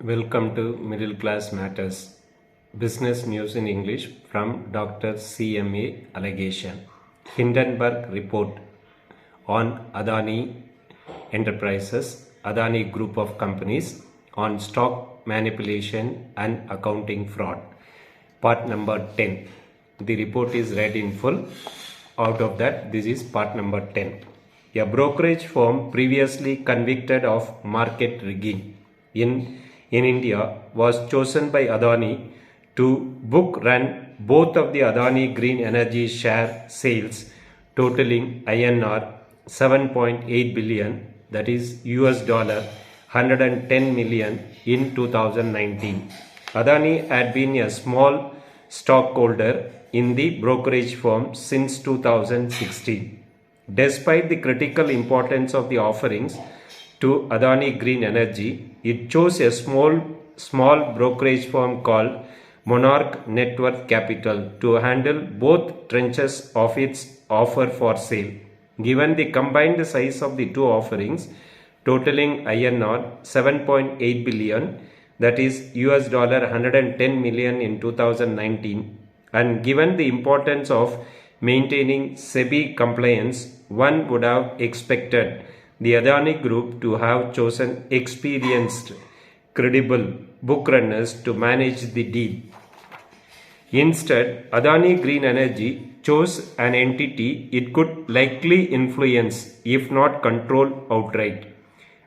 Welcome to Middle Class Matters, Business News in English from Dr. CMA ALAGESAN. Hindenburg Report on Adani Enterprises, Adani Group of Companies, on stock manipulation and accounting fraud. Part number 10. The report is read in full. Out of that, this is part number 10. A brokerage firm previously convicted of market rigging in India was chosen by Adani to book run both of the Adani Green Energy share sales totaling INR 7.8 billion, that is US dollar 110 million in 2019. Adani had been a small stockholder in the brokerage firm since 2016. Despite the critical importance of the offerings to Adani Green Energy, it chose a small brokerage firm called Monarch Network Capital to handle both tranches of its offer for sale. Given the combined size of the two offerings, totaling INR 7.8 billion, that is US dollar 110 million in 2019, and given the importance of maintaining SEBI compliance, one would have expected the Adani Group to have chosen experienced, credible book runners to manage the deal. Instead, Adani Green Energy chose an entity it could likely influence, if not control outright.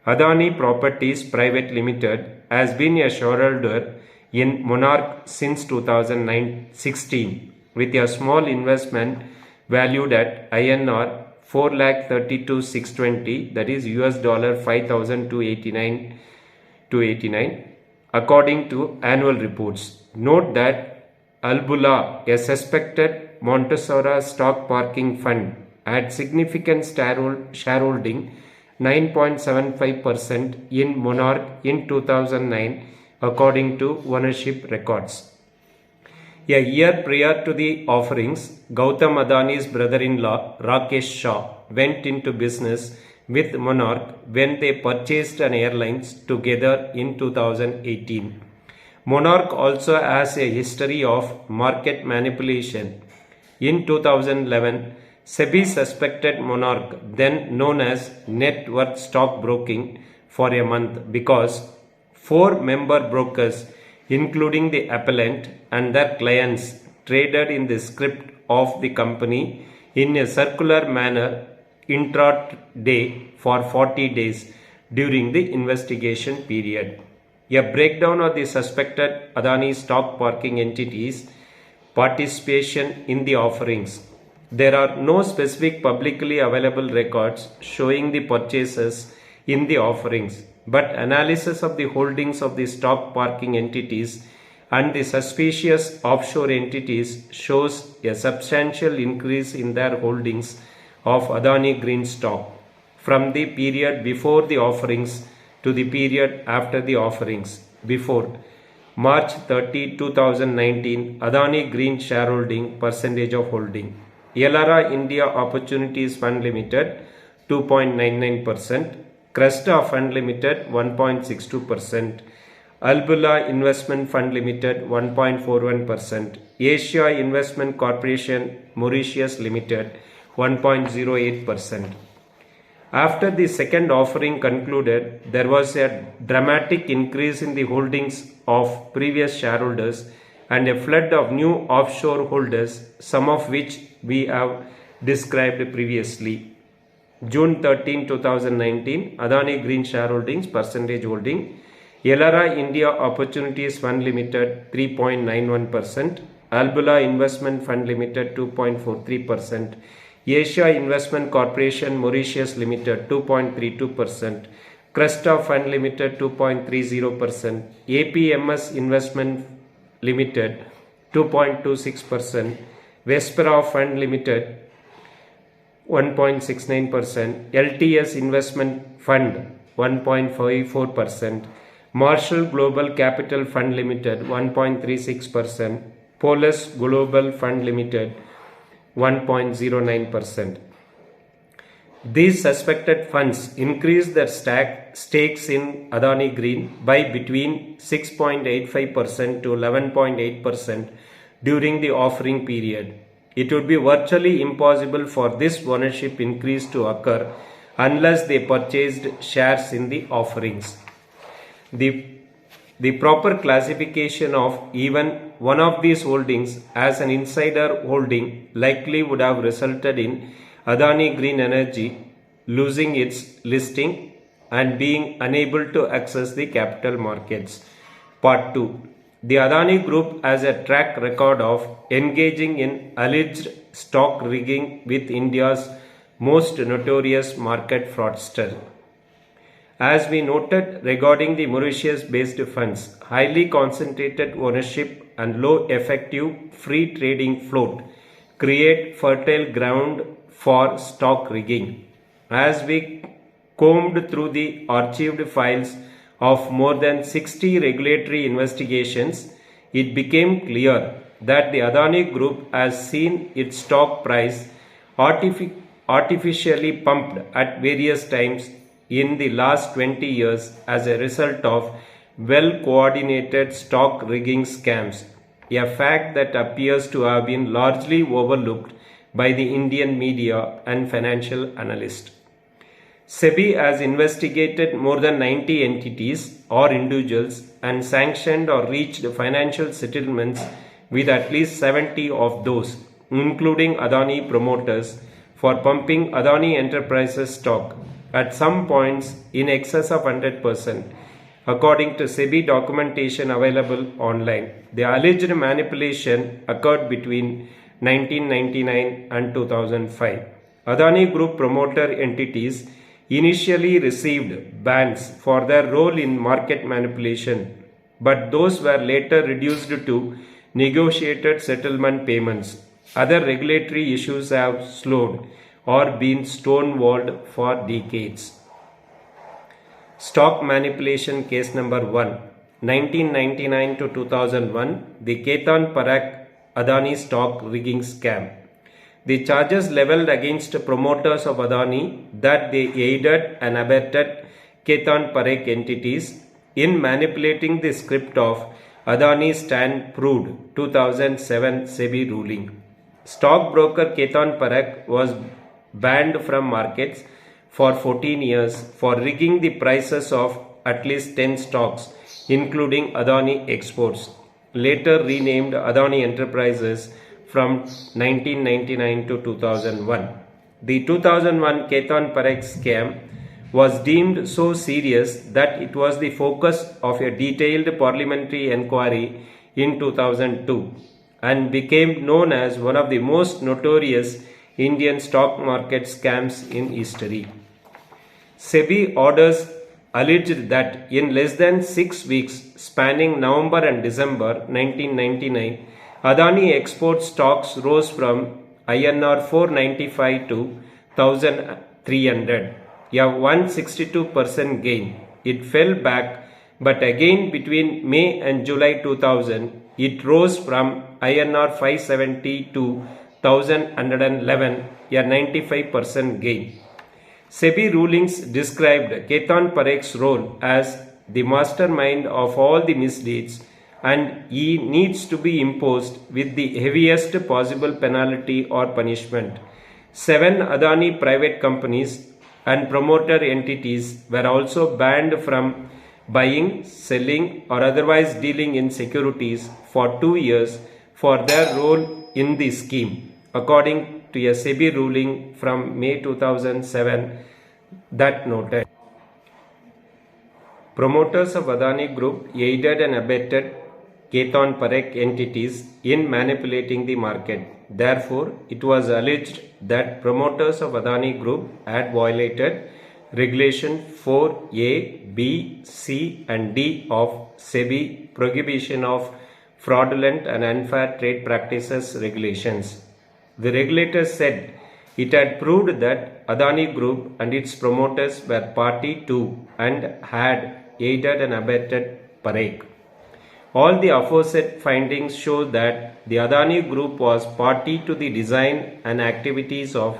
Adani Properties Private Limited has been a shareholder in Monarch since 2016 with a small investment valued at INR 4,32,620, that is US dollar 5,289 according to annual reports. Note that Albula, a suspected Montessori stock parking fund, had significant shareholding 9.75% in Monarch in 2009 according to ownership records. A year prior to the offerings, Gautam Adani's brother-in-law Rakesh Shah went into business with Monarch when they purchased an airlines together in 2018. Monarch also has a history of market manipulation. In 2011, SEBI suspected Monarch, then known as Net Worth Stockbroking, for a month because 4 member brokers, including the appellant and their clients, traded in the script of the company in a circular manner intraday for 40 days during the investigation period. A breakdown of the suspected Adani stock parking entities' participation in the offerings. There are no specific publicly available records showing the purchases in the offerings, but analysis of the holdings of the stock parking entities and the suspicious offshore entities shows a substantial increase in their holdings of Adani Green stock from the period before the offerings to the period after the offerings. Before March 30, 2019, Adani Green shareholding percentage of holding: Elara India Opportunities Fund Limited 2.99%, Cresta Fund Limited 1.62%, Albula Investment Fund Limited 1.41%, Asia Investment Corporation Mauritius Limited 1.08%. After the second offering concluded, there was a dramatic increase in the holdings of previous shareholders and a flood of new offshore holders, some of which we have described previously. June 13, 2019, Adani Green shareholdings percentage holding: Elara India Opportunities Fund Limited 3.91%, Albula Investment Fund Limited 2.43%, Asia Investment Corporation Mauritius Limited 2.32%, Cresta Fund Limited 2.30%, APMS Investment Limited 2.26%, Vespera Fund Limited 1.69%, LTS Investment Fund 1.54%, Marshall Global Capital Fund Limited 1.36%, Polis Global Fund Limited 1.09%. These suspected funds increased their stakes in Adani Green by between 6.85% to 11.8% during the offering period. It would be virtually impossible for this ownership increase to occur unless they purchased shares in the offerings. The proper classification of even one of these holdings as an insider holding likely would have resulted in Adani Green Energy losing its listing and being unable to access the capital markets. Part 2. The Adani Group has a track record of engaging in alleged stock rigging with India's most notorious market fraudster. As we noted regarding the Mauritius-based funds, highly concentrated ownership and low effective free trading float create fertile ground for stock rigging. As we combed through the archived files of more than 60 regulatory investigations, it became clear that the Adani Group has seen its stock price artificially pumped at various times in the last 20 years as a result of well-coordinated stock rigging scams, a fact that appears to have been largely overlooked by the Indian media and financial analysts. SEBI has investigated more than 90 entities or individuals and sanctioned or reached financial settlements with at least 70 of those, including Adani promoters, for pumping Adani Enterprises stock at some points in excess of 100%. According to SEBI documentation available online, the alleged manipulation occurred between 1999 and 2005. Adani Group promoter entities initially received bans for their role in market manipulation, but those were later reduced to negotiated settlement payments. Other regulatory issues have slowed or been stonewalled for decades. Stock manipulation case number 1, 1999 to 2001, the Ketan Parekh Adani stock rigging scam. The charges leveled against promoters of Adani that they aided and abetted Ketan Parekh entities in manipulating the script of Adani stand proved 2007 SEBI ruling. Stockbroker Ketan Parekh was banned from markets for 14 years for rigging the prices of at least 10 stocks, including Adani Exports, later renamed Adani Enterprises from 1999 to 2001. The 2001 Ketan Parekh scam was deemed so serious that it was the focus of a detailed parliamentary inquiry in 2002 and became known as one of the most notorious Indian stock market scams in history. SEBI orders alleged that in less than 6 weeks spanning November and December 1999, Adani export stocks rose from INR 495 to 1300, a 162% gain. It fell back, but again between May and July 2000, it rose from INR 570 to 1111, a 95% gain. SEBI rulings described Ketan Parekh's role as the mastermind of all the misdeeds, and he needs to be imposed with the heaviest possible penalty or punishment. 7 Adani private companies and promoter entities were also banned from buying, selling, or otherwise dealing in securities for 2 years for their role in the scheme, according to a SEBI ruling from May 2007 that noted. Promoters of Adani Group aided and abetted Ketan Parekh entities in manipulating the market. Therefore, it was alleged that promoters of Adani Group had violated Regulation 4A, B, C and D of SEBI Prohibition of Fraudulent and Unfair Trade Practices Regulations. The regulator said it had proved that Adani Group and its promoters were party to and had aided and abetted Parekh. All the aforesaid findings show that the Adani Group was party to the design and activities of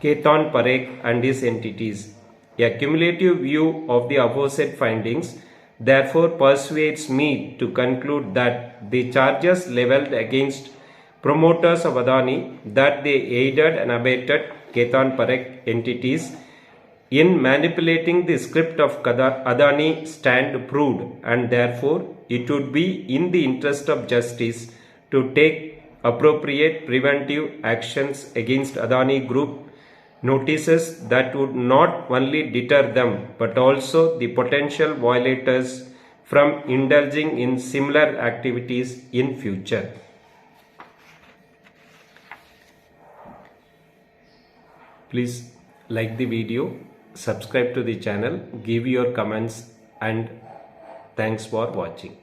Ketan Parekh and his entities. A cumulative view of the aforesaid findings therefore persuades me to conclude that the charges leveled against promoters of Adani that they aided and abetted Ketan Parekh entities in manipulating the script of Adani stand proved, and therefore it would be in the interest of justice to take appropriate preventive actions against Adani Group notices that would not only deter them but also the potential violators from indulging in similar activities in future. Please like the video, subscribe to the channel, give your comments, and thanks for watching.